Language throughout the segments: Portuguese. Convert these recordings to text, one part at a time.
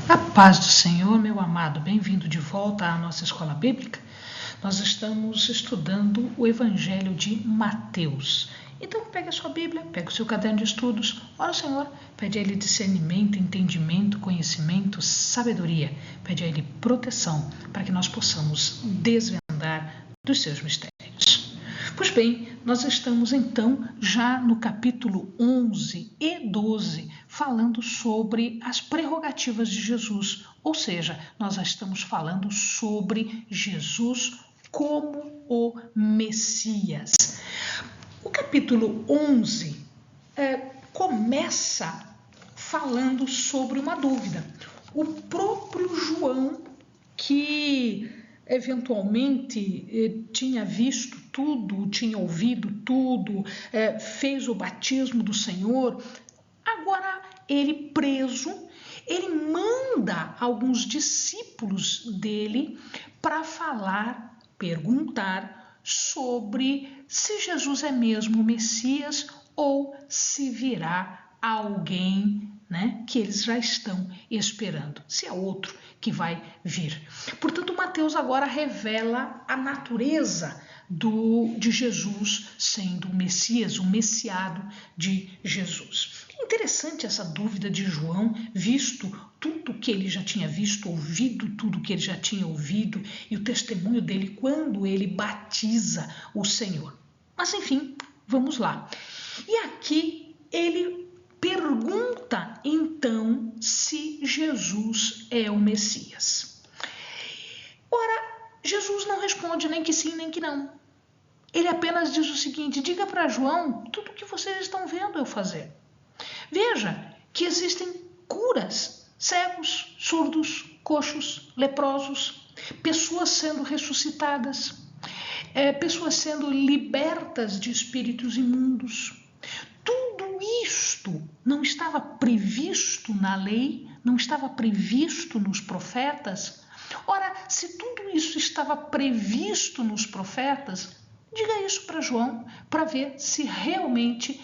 A paz do Senhor, meu amado, bem-vindo de volta à nossa escola bíblica. Nós estamos estudando o Evangelho de Mateus. Então, pegue a sua Bíblia, pegue o seu caderno de estudos, ora ao Senhor, pede a Ele discernimento, entendimento, conhecimento, sabedoria, pede a Ele proteção, para que nós possamos desvendar dos seus mistérios. Pois bem, nós estamos então já no capítulo 11 e 12, falando sobre as prerrogativas de Jesus, ou seja, nós já estamos falando sobre Jesus como o Messias. O capítulo 11 começa falando sobre uma dúvida. O próprio João, que eventualmente tinha visto tudo, tinha ouvido tudo, fez o batismo do Senhor, agora ele preso, ele manda alguns discípulos dele para falar, perguntar sobre se Jesus é mesmo o Messias ou se virá alguém, né, que eles já estão esperando, se é outro que vai vir. Portanto, Mateus agora revela a natureza de Jesus sendo o Messias, o Messiado de Jesus. Interessante essa dúvida de João, visto tudo que ele já tinha visto, ouvido tudo que ele já tinha ouvido e o testemunho dele quando ele batiza o Senhor. Mas enfim, vamos lá. E aqui ele pergunta então se Jesus é o Messias. Ora, Jesus não responde nem que sim nem que não. Ele apenas diz o seguinte: diga para João tudo o que vocês estão vendo eu fazer. Veja que existem curas, cegos, surdos, coxos, leprosos, pessoas sendo ressuscitadas, pessoas sendo libertas de espíritos imundos. Tudo isto não estava previsto na lei, não estava previsto nos profetas. Ora, se tudo isso estava previsto nos profetas, diga isso para João, para ver se realmente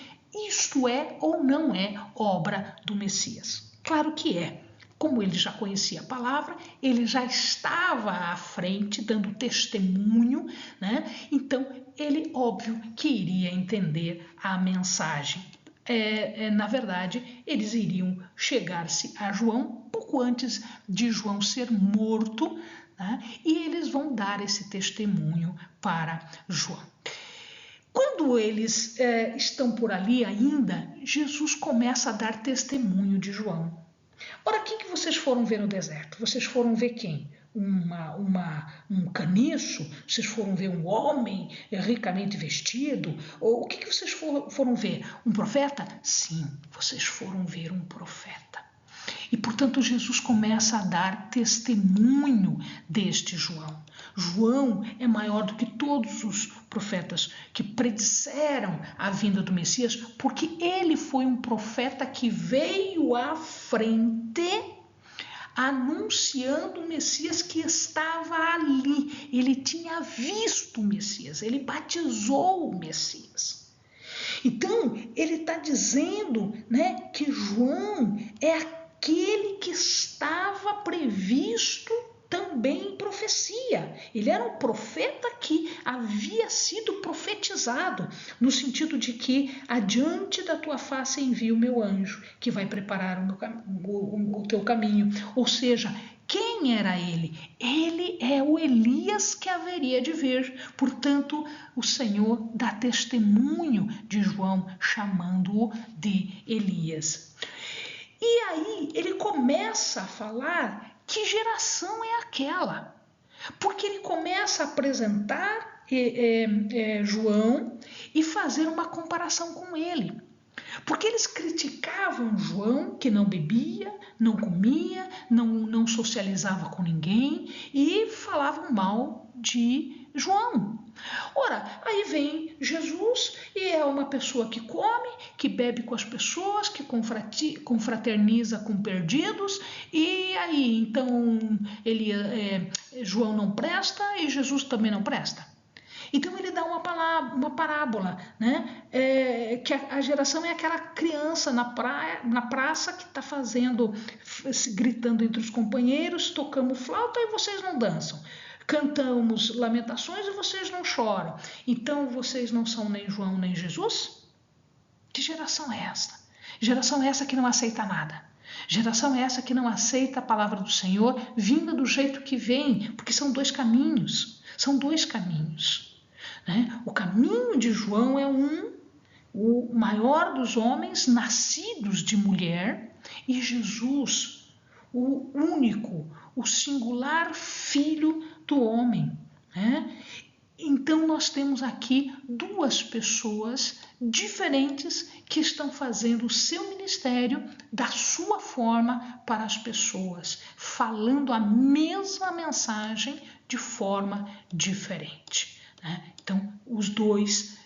isto é ou não é obra do Messias. Claro que é. Como ele já conhecia a palavra, ele já estava à frente, dando testemunho, né? Então, ele, óbvio, que iria entender a mensagem. Na verdade, eles iriam chegar-se a João pouco antes de João ser morto, né? E eles vão dar esse testemunho para João. Quando eles estão por ali ainda, Jesus começa a dar testemunho de João. Ora, quem que vocês foram ver no deserto? Vocês foram ver quem? Um caniço? Vocês foram ver um homem ricamente vestido? Ou o que vocês foram ver? Um profeta? Sim, vocês foram ver um profeta. E, portanto, Jesus começa a dar testemunho deste João. João é maior do que todos os profetas que predisseram a vinda do Messias, porque ele foi um profeta que veio à frente anunciando o Messias que estava ali. Ele tinha visto o Messias, ele batizou o Messias. Então, ele está dizendo, né, que João é aquele que estava previsto também em profecia. Ele era um profeta que havia sido profetizado, no sentido de que adiante da tua face envio o meu anjo, que vai preparar o teu caminho. Ou seja, quem era ele? Ele é o Elias que haveria de vir. Portanto, o Senhor dá testemunho de João, chamando-o de Elias. E aí ele começa a falar que geração é aquela, porque ele começa a apresentar João e fazer uma comparação com ele. Porque eles criticavam João, que não bebia, não comia, não socializava com ninguém, e falavam mal de João. Ora, aí vem Jesus e é uma pessoa que come, que bebe com as pessoas, que confraterniza com perdidos, e aí então João não presta e Jesus também não presta. Então ele dá uma parábola, né? Que a geração é aquela criança na praça que está gritando entre os companheiros, tocamos flauta e vocês não dançam. Cantamos lamentações e vocês não choram. Então vocês não são nem João nem Jesus? Que geração é essa? Geração essa que não aceita nada. Geração essa que não aceita a palavra do Senhor vinda do jeito que vem, porque são dois caminhos. São dois caminhos. Né? O caminho de João é o maior dos homens nascidos de mulher, e Jesus, o único, o singular filho do homem. Né? Então nós temos aqui duas pessoas diferentes que estão fazendo o seu ministério da sua forma para as pessoas, falando a mesma mensagem de forma diferente. Né? Então os dois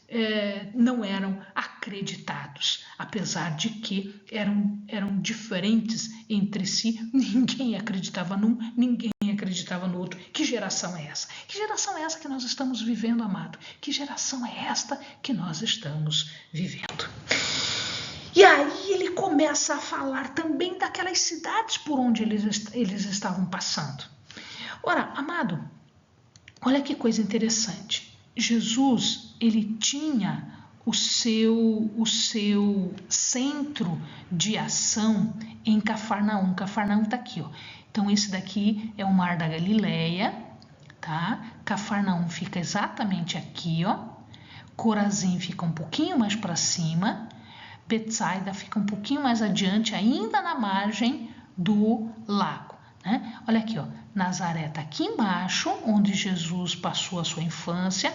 não eram acreditados, apesar de que eram diferentes entre si, ninguém acreditava num, ninguém acreditava no outro. Que geração é essa? Que geração é essa que nós estamos vivendo, amado? Que geração é esta que nós estamos vivendo? E aí ele começa a falar também daquelas cidades por onde eles estavam passando. Ora, amado, olha que coisa interessante. Jesus, ele tinha o seu centro de ação em Cafarnaum. Cafarnaum está aqui, ó. Então esse daqui é o Mar da Galileia, tá? Cafarnaum fica exatamente aqui, ó. Corazim fica um pouquinho mais para cima. Betsaida fica um pouquinho mais adiante, ainda na margem do lago, né? Olha aqui, ó. Nazaré está aqui embaixo, onde Jesus passou a sua infância.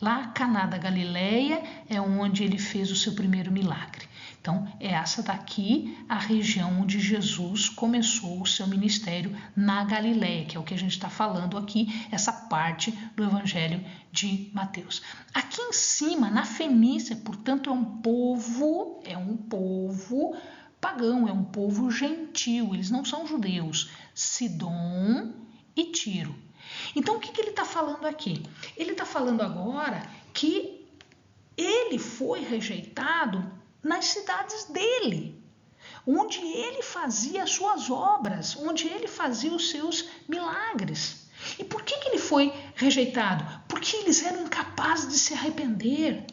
Lá, Caná da Galileia é onde ele fez o seu primeiro milagre. Então, é essa daqui a região onde Jesus começou o seu ministério na Galileia, que é o que a gente está falando aqui, essa parte do Evangelho de Mateus. Aqui em cima, na Fenícia, portanto, é um povo pagão, é um povo gentil, eles não são judeus. Sidom e Tiro. Então, o que ele está falando aqui? Ele está falando agora que ele foi rejeitado nas cidades dele, onde ele fazia as suas obras, onde ele fazia os seus milagres. E por que ele foi rejeitado? Porque eles eram incapazes de se arrepender.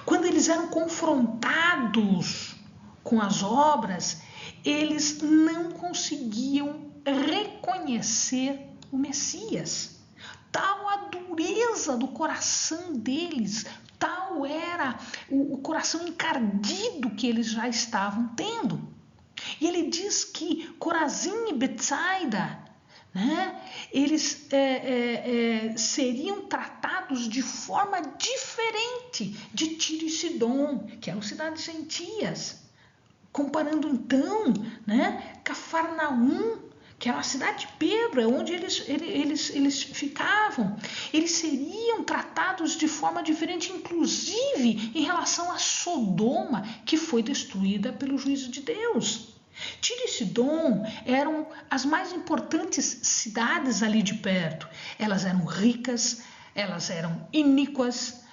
Quando eles eram confrontados com as obras, eles não conseguiam reconhecer o Messias. Tal a dureza do coração deles, tal era o coração encardido que eles já estavam tendo. E ele diz que Corazim e Betsaida, né, eles seriam tratados de forma diferente de Tiro e Sidom, que eram cidades gentias. Comparando então, né, Cafarnaum, que era a cidade de Pedro, é onde eles ficavam. Eles seriam tratados de forma diferente, inclusive em relação a Sodoma, que foi destruída pelo juízo de Deus. Tiro e Sidom eram as mais importantes cidades ali de perto. Elas eram ricas, elas eram iníquas,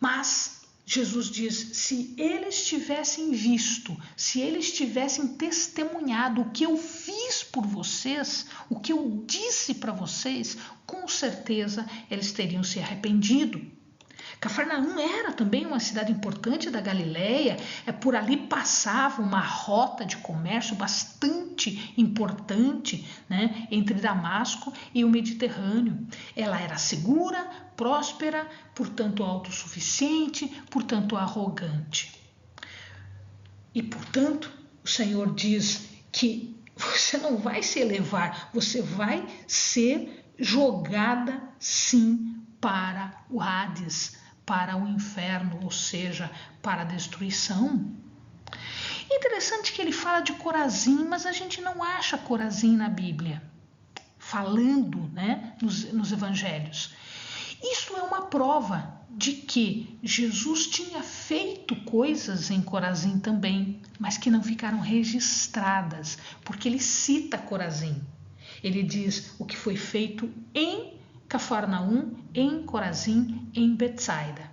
mas Jesus diz, se eles tivessem visto, se eles tivessem testemunhado o que eu fiz por vocês, o que eu disse para vocês, com certeza eles teriam se arrependido. Cafarnaum era também uma cidade importante da Galileia, por ali passava uma rota de comércio bastante importante, né, entre Damasco e o Mediterrâneo. Ela era segura, próspera, portanto autossuficiente, portanto arrogante. E, portanto, o Senhor diz que você não vai se elevar, você vai ser jogada, sim, para o Hades, para o inferno, ou seja, para a destruição. Interessante que ele fala de Corazim, mas a gente não acha Corazim na Bíblia, falando, né, nos evangelhos. Isso é uma prova de que Jesus tinha feito coisas em Corazim também, mas que não ficaram registradas, porque ele cita Corazim. Ele diz o que foi feito em Cafarnaum, em Corazim, em Betsaida.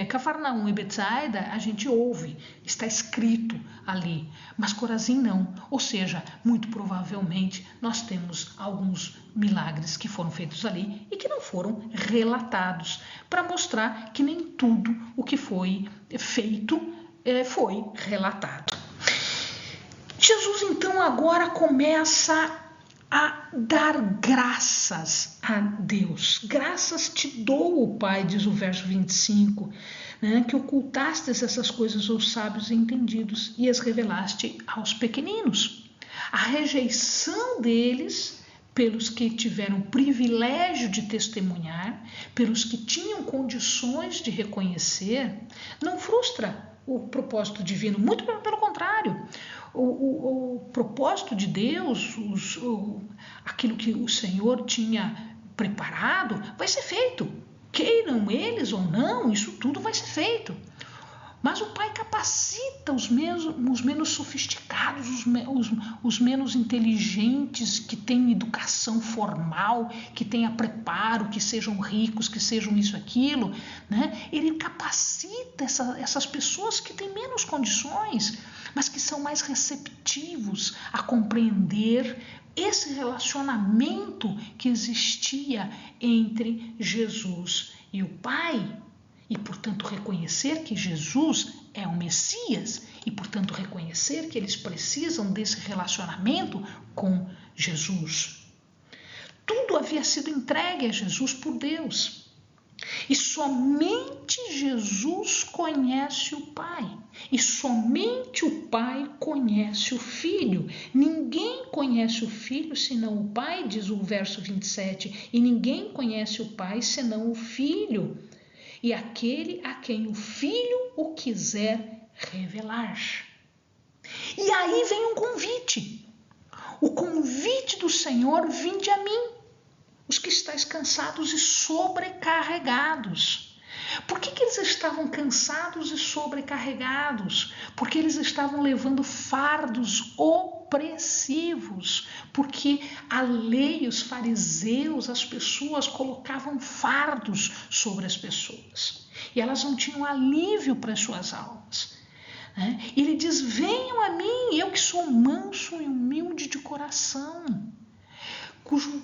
Cafarnaum e Betsaida a gente ouve, está escrito ali, mas Corazim não. Ou seja, muito provavelmente nós temos alguns milagres que foram feitos ali e que não foram relatados, para mostrar que nem tudo o que foi feito foi relatado. Jesus então agora começa a dar graças a Deus. Graças te dou, Pai, diz o verso 25, né, que ocultastes essas coisas aos sábios e entendidos e as revelaste aos pequeninos. A rejeição deles pelos que tiveram o privilégio de testemunhar, pelos que tinham condições de reconhecer, não frustra o propósito divino, muito pelo contrário. O propósito de Deus, aquilo que o Senhor tinha preparado, vai ser feito. Queiram eles ou não, isso tudo vai ser feito. Mas o Pai capacita os menos sofisticados, os menos inteligentes, que têm educação formal, que tenham preparo, que sejam ricos, que sejam isso, aquilo, né? Ele capacita essas pessoas que têm menos condições, mas que são mais receptivos a compreender esse relacionamento que existia entre Jesus e o Pai. E, portanto, reconhecer que Jesus é o Messias e, portanto, reconhecer que eles precisam desse relacionamento com Jesus. Tudo havia sido entregue a Jesus por Deus. E somente Jesus conhece o Pai. E somente o Pai conhece o Filho. Ninguém conhece o Filho senão o Pai, diz o verso 27. E ninguém conhece o Pai senão o Filho. E aquele a quem o Filho o quiser revelar. E aí vem um convite. O convite do Senhor: vinde a mim, os que estáis cansados e sobrecarregados. Por que eles estavam cansados e sobrecarregados? Porque eles estavam levando fardos opressivos. Porque a lei, os fariseus, as pessoas colocavam fardos sobre as pessoas. E elas não tinham alívio para as suas almas. E ele diz: venham a mim, eu que sou manso e humilde de coração, cujo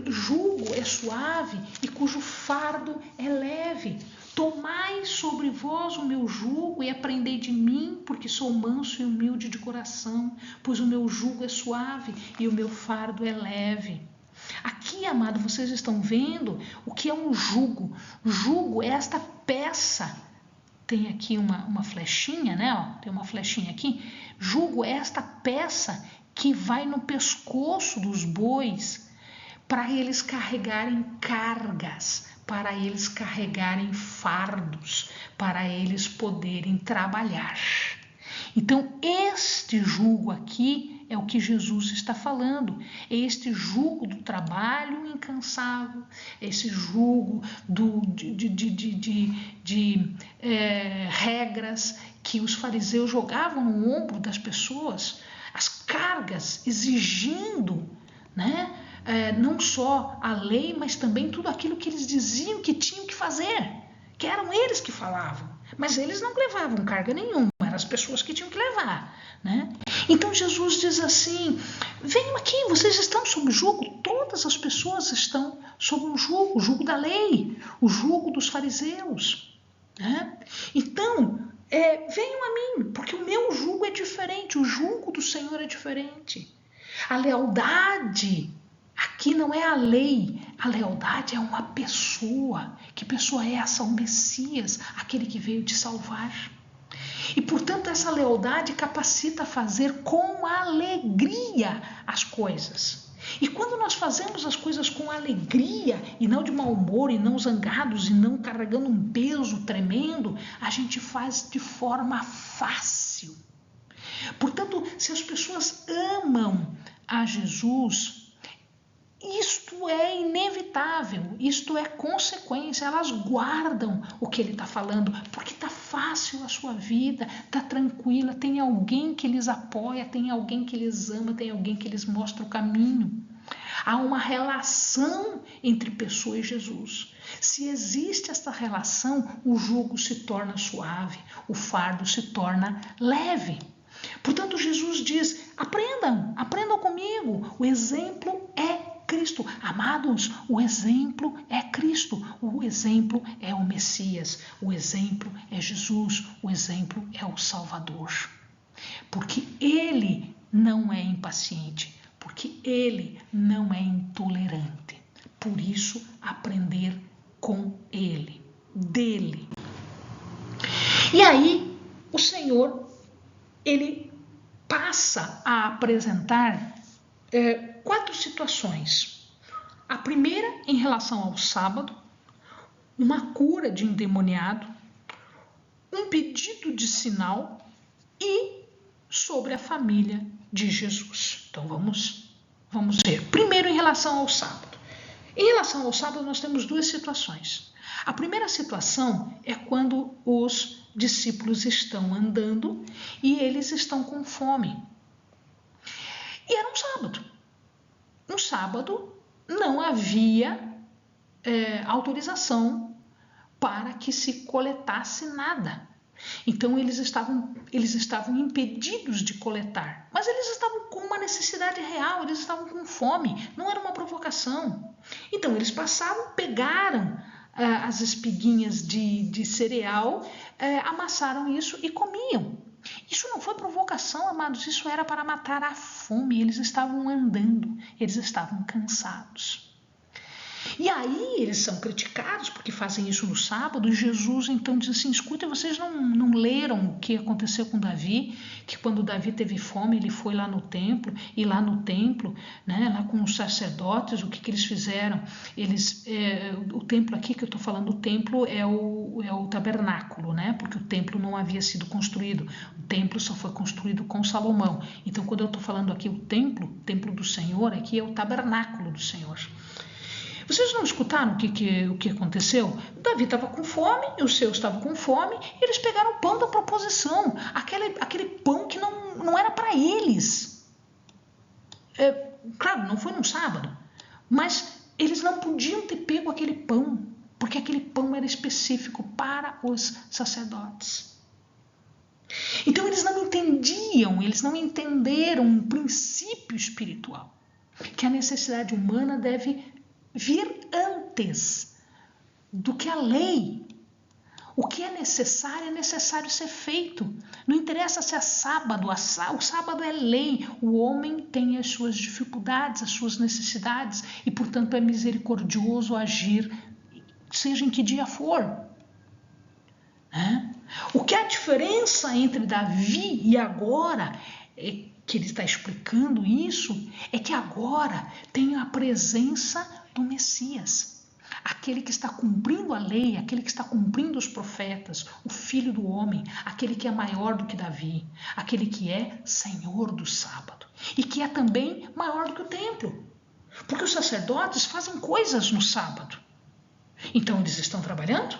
jugo é suave e cujo fardo é leve. Tomai sobre vós o meu jugo e aprendei de mim, porque sou manso e humilde de coração, pois o meu jugo é suave e o meu fardo é leve. Aqui, amado, vocês estão vendo o que é um jugo. Jugo é esta peça. Tem aqui uma flechinha, né? Ó, tem uma flechinha aqui. Jugo é esta peça que vai no pescoço dos bois para eles carregarem cargas, para eles carregarem fardos, para eles poderem trabalhar. Então, este jugo aqui é o que Jesus está falando. É este jugo do trabalho incansável, esse jugo de regras que os fariseus jogavam no ombro das pessoas, as cargas exigindo, né? Não só a lei, mas também tudo aquilo que eles diziam que tinham que fazer, que eram eles que falavam, mas eles não levavam carga nenhuma, eram as pessoas que tinham que levar, né? Então Jesus diz assim: venham aqui, vocês estão sob jugo, todas as pessoas estão sob um jugo, o jugo da lei, o jugo dos fariseus, né? Então, venham a mim, porque o meu jugo é diferente, o jugo do Senhor é diferente. A lealdade aqui não é a lei, a lealdade é uma pessoa. Que pessoa é essa? O Messias, aquele que veio te salvar. E, portanto, essa lealdade capacita a fazer com alegria as coisas. E quando nós fazemos as coisas com alegria, e não de mau humor, e não zangados, e não carregando um peso tremendo, a gente faz de forma fácil. Portanto, se as pessoas amam a Jesus, isto é inevitável, isto é consequência, elas guardam o que ele está falando, porque está fácil a sua vida, está tranquila, tem alguém que lhes apoia, tem alguém que lhes ama, tem alguém que lhes mostra o caminho. Há uma relação entre pessoa e Jesus. Se existe essa relação, o jugo se torna suave, o fardo se torna leve. Portanto, Jesus diz: aprendam comigo. O exemplo é Cristo. Amados, o exemplo é Cristo. O exemplo é o Messias. O exemplo é Jesus. O exemplo é o Salvador. Porque ele não é impaciente, porque ele não é intolerante. Por isso, aprender com ele, dele. E aí, o Senhor, ele passa a apresentar 4 situações. A primeira, em relação ao sábado, uma cura de endemoniado, um pedido de sinal e sobre a família de Jesus. Então vamos ver. Primeiro, em relação ao sábado. Em relação ao sábado, nós temos 2 situações. A primeira situação é quando os discípulos estão andando e eles estão com fome. E era um sábado. No sábado não havia autorização para que se coletasse nada. Então eles estavam impedidos de coletar, mas eles estavam com uma necessidade real, eles estavam com fome, não era uma provocação. Então eles passavam, pegaram as espiguinhas de cereal, amassaram isso e comiam. Isso não foi provocação, amados, isso era para matar a fome. Eles estavam andando, eles estavam cansados. E aí eles são criticados porque fazem isso no sábado, e Jesus então diz assim: escuta, vocês não leram o que aconteceu com Davi, que quando Davi teve fome ele foi lá no templo, e lá no templo, né, lá com os sacerdotes, o que eles fizeram? O templo aqui que eu estou falando, o templo é o tabernáculo, né, porque o templo não havia sido construído, o templo só foi construído com Salomão. Então quando eu estou falando aqui o templo do Senhor, aqui é o tabernáculo do Senhor. Vocês não escutaram o que aconteceu? Davi estava com fome, e os seus estavam com fome, e eles pegaram o pão da proposição, aquele pão que não era para eles. Claro, não foi num sábado, mas eles não podiam ter pego aquele pão, porque aquele pão era específico para os sacerdotes. Então eles não entenderam um princípio espiritual, que a necessidade humana deve vir antes do que a lei. O que é necessário ser feito. Não interessa se é sábado, o sábado é lei. O homem tem as suas dificuldades, as suas necessidades, e portanto é misericordioso agir, seja em que dia for. O que é a diferença entre Davi e agora, que ele está explicando isso, é que agora tem a presença do Messias, aquele que está cumprindo a lei, aquele que está cumprindo os profetas, o Filho do Homem, aquele que é maior do que Davi, aquele que é Senhor do sábado e que é também maior do que o templo, porque os sacerdotes fazem coisas no sábado. Então eles estão trabalhando?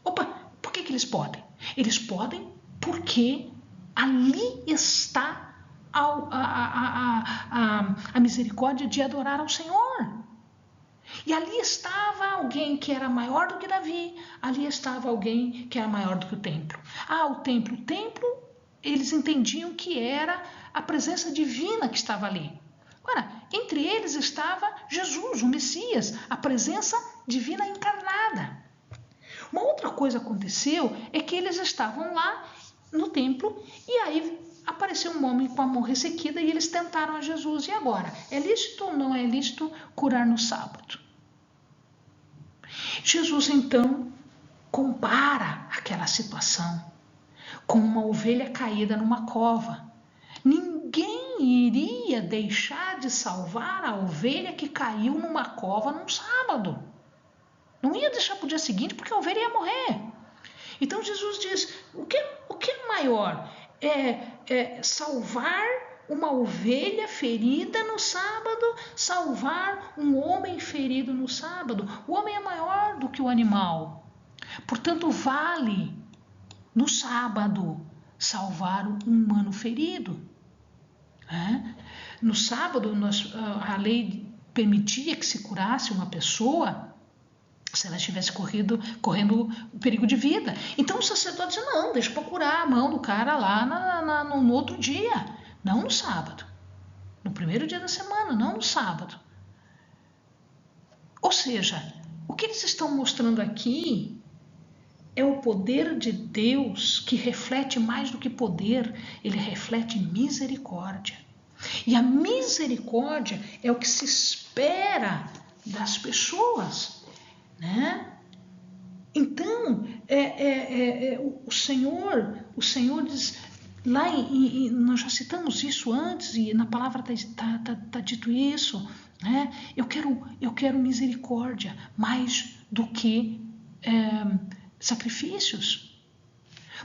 Opa, por que eles podem? Eles podem porque ali está a misericórdia de adorar ao Senhor. E ali estava alguém que era maior do que Davi, ali estava alguém que era maior do que o templo. O templo, eles entendiam que era a presença divina que estava ali. Ora, entre eles estava Jesus, o Messias, a presença divina encarnada. Uma outra coisa aconteceu é que eles estavam lá no templo e aí apareceu um homem com a mão ressequida e eles tentaram a Jesus. E agora? É lícito ou não é lícito curar no sábado? Jesus então compara aquela situação com uma ovelha caída numa cova. Ninguém iria deixar de salvar a ovelha que caiu numa cova num sábado. Não ia deixar para o dia seguinte porque a ovelha ia morrer. Então Jesus diz, o que é maior? É salvar uma ovelha ferida no sábado, salvar um homem ferido no sábado? O homem é maior do que o animal. Portanto, vale no sábado salvar um humano ferido. No sábado, a lei permitia que se curasse uma pessoa se ela estivesse correndo perigo de vida. Então o sacerdote disse, não, deixa para curar a mão do cara lá no outro dia, não no sábado. No primeiro dia da semana, não no sábado. Ou seja, o que eles estão mostrando aqui é o poder de Deus, que reflete mais do que poder, ele reflete misericórdia. E a misericórdia é o que se espera das pessoas, né? Então, o Senhor diz, lá nós já citamos isso antes, e na palavra está dito isso, né? Eu quero misericórdia mais do que sacrifícios.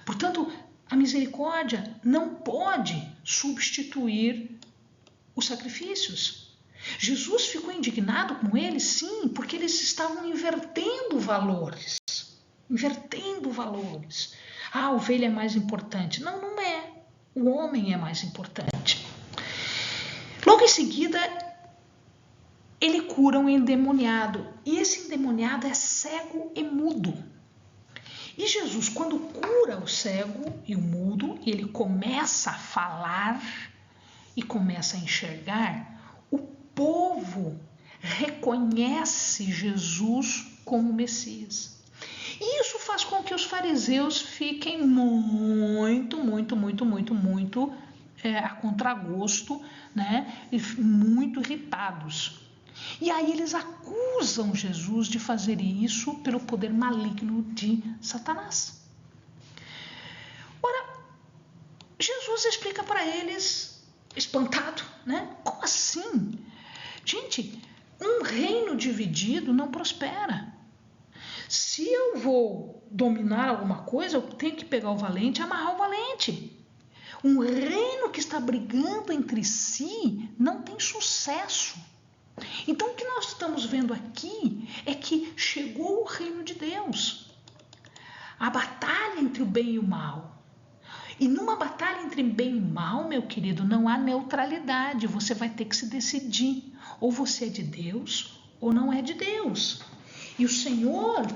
Portanto, a misericórdia não pode substituir os sacrifícios. Jesus ficou indignado com eles, sim, porque eles estavam invertendo valores. A ovelha é mais importante. Não, não é. O homem é mais importante. Logo em seguida, ele cura um endemoniado. E esse endemoniado é cego e mudo. E Jesus, quando cura o cego e o mudo, ele começa a falar e começa a enxergar, o povo reconhece Jesus como Messias. E isso faz com que os fariseus fiquem muito a contragosto, né? E muito irritados. E aí eles acusam Jesus de fazer isso pelo poder maligno de Satanás. Ora, Jesus explica para eles, espantado, né? Como assim? Gente, um reino dividido não prospera. Se eu vou dominar alguma coisa, eu tenho que pegar o valente e amarrar o valente. Um reino que está brigando entre si não tem sucesso. Então o que nós estamos vendo aqui é que chegou o reino de Deus. A batalha entre o bem e o mal. E numa batalha entre bem e mal, meu querido, não há neutralidade. Você vai ter que se decidir. Ou você é de Deus ou não é de Deus. E o Senhor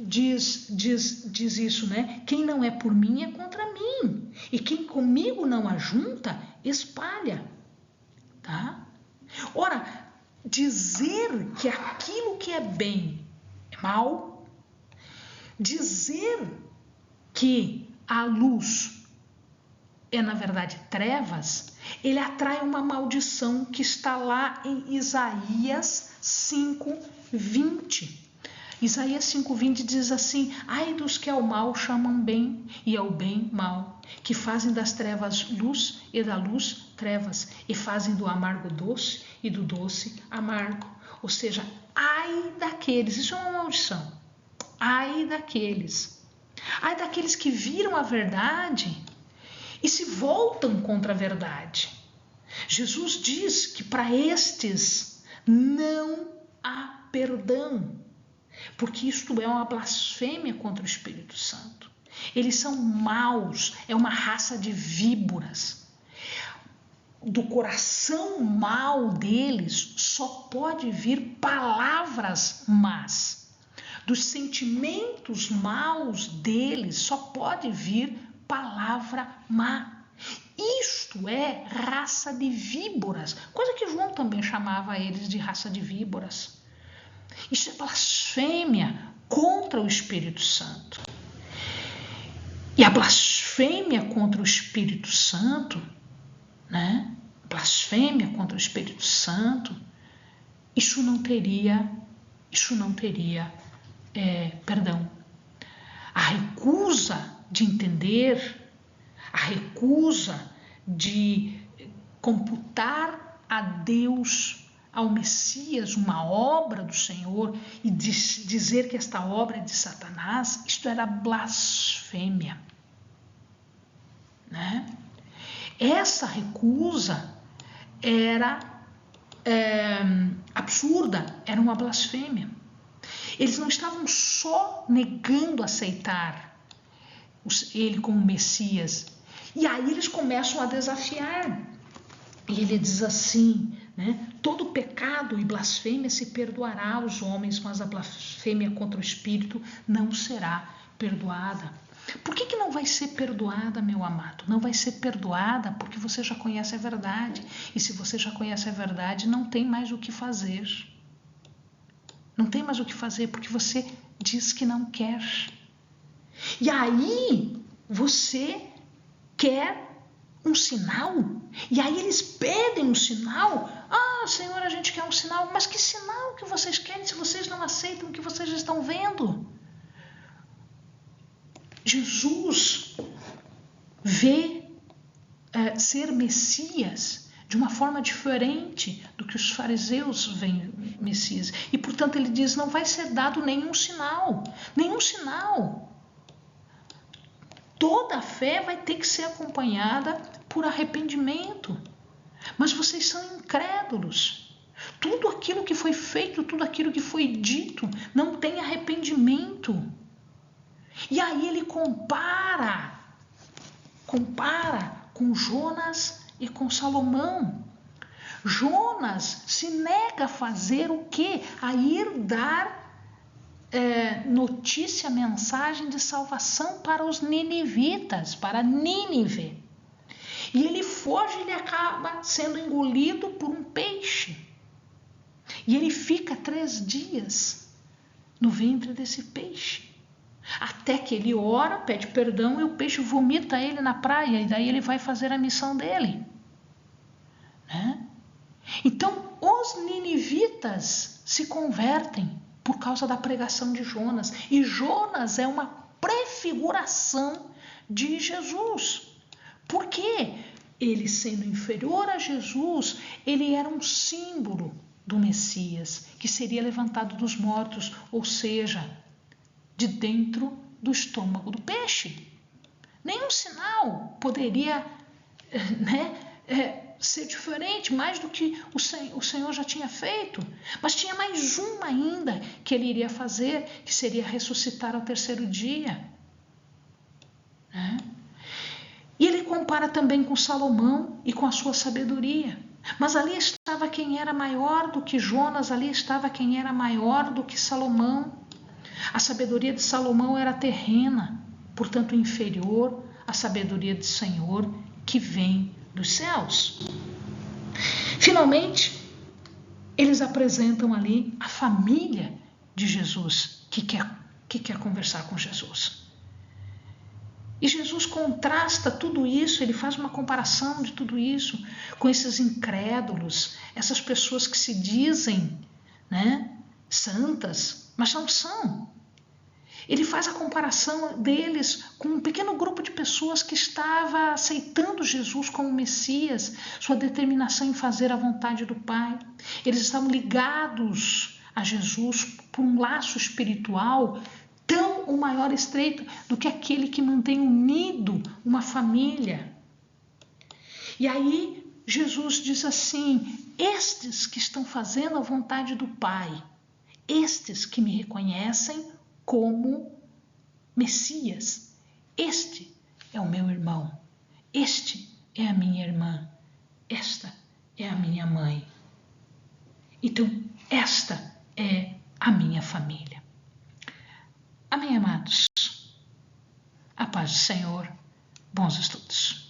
diz isso, né? Quem não é por mim é contra mim. E quem comigo não ajunta, espalha. Tá? Ora, dizer que aquilo que é bem é mal, dizer que a luz é na verdade trevas, ele atrai uma maldição que está lá em Isaías 5:20. Isaías 5:20 diz assim: ai dos que ao mal chamam bem e ao bem mal, que fazem das trevas luz e da luz trevas, e fazem do amargo doce e do doce amargo. Ou seja, ai daqueles, isso é uma maldição, ai daqueles que viram a verdade e se voltam contra a verdade. Jesus diz que para estes não há perdão, porque isto é uma blasfêmia contra o Espírito Santo. Eles são maus, é uma raça de víboras. Do coração mau deles só pode vir palavras más. Dos sentimentos maus deles só pode vir palavra má. Isto é raça de víboras, coisa que João também chamava eles de raça de víboras. Isso é blasfêmia contra o Espírito Santo. E a blasfêmia contra o Espírito Santo, né? Blasfêmia contra o Espírito Santo, isso não teria perdão. A recusa de entender, a recusa de computar a Deus, ao Messias, uma obra do Senhor e dizer que esta obra é de Satanás, isto era blasfêmia, né? Essa recusa era absurda, era uma blasfêmia. Eles não estavam só negando aceitar ele como Messias, e aí eles começam a desafiar. E ele diz assim, né? Todo pecado e blasfêmia se perdoará aos homens, mas a blasfêmia contra o Espírito não será perdoada. Por que não vai ser perdoada, meu amado? Não vai ser perdoada porque você já conhece a verdade. E se você já conhece a verdade, não tem mais o que fazer. Não tem mais o que fazer porque você diz que não quer. E aí você quer um sinal? E aí eles pedem um sinal? Ah, Senhor, a gente quer um sinal. Mas que sinal que vocês querem se vocês não aceitam o que vocês estão vendo? Jesus vê ser Messias de uma forma diferente do que os fariseus veem Messias. E, portanto, ele diz, não vai ser dado nenhum sinal. Nenhum sinal. Toda a fé vai ter que ser acompanhada por arrependimento. Mas vocês são incrédulos. Tudo aquilo que foi feito, tudo aquilo que foi dito, não tem arrependimento. E aí ele compara com Jonas e com Salomão. Jonas se nega a fazer o quê? A ir dar notícia, mensagem de salvação para os ninivitas, para Nínive. E ele foge, ele acaba sendo engolido por um peixe. E ele fica 3 dias no ventre desse peixe. Até que ele ora, pede perdão e o peixe vomita ele na praia. E daí ele vai fazer a missão dele. Né? Então, os ninivitas se convertem por causa da pregação de Jonas. E Jonas é uma prefiguração de Jesus. Por quê? Ele, sendo inferior a Jesus, ele era um símbolo do Messias, que seria levantado dos mortos, ou seja, de dentro do estômago do peixe. Nenhum sinal poderia ser diferente, mais do que o Senhor já tinha feito. Mas tinha mais uma ainda que ele iria fazer, que seria ressuscitar ao 3º dia. Né? E ele compara também com Salomão e com a sua sabedoria. Mas ali estava quem era maior do que Jonas, ali estava quem era maior do que Salomão. A sabedoria de Salomão era terrena, portanto inferior à sabedoria do Senhor que vem dos céus. Finalmente, eles apresentam ali a família de Jesus que quer conversar com Jesus. E Jesus contrasta tudo isso, ele faz uma comparação de tudo isso com esses incrédulos, essas pessoas que se dizem, santas, mas não são. Ele faz a comparação deles com um pequeno grupo de pessoas que estava aceitando Jesus como Messias, sua determinação em fazer a vontade do Pai. Eles estavam ligados a Jesus por um laço espiritual tão ou maior estreito do que aquele que mantém unido uma família. E aí Jesus diz assim, estes que estão fazendo a vontade do Pai, estes que me reconhecem como Messias, este é o meu irmão, este é a minha irmã, esta é a minha mãe. Então, esta é a minha família. Amém, amados? A paz do Senhor. Bons estudos.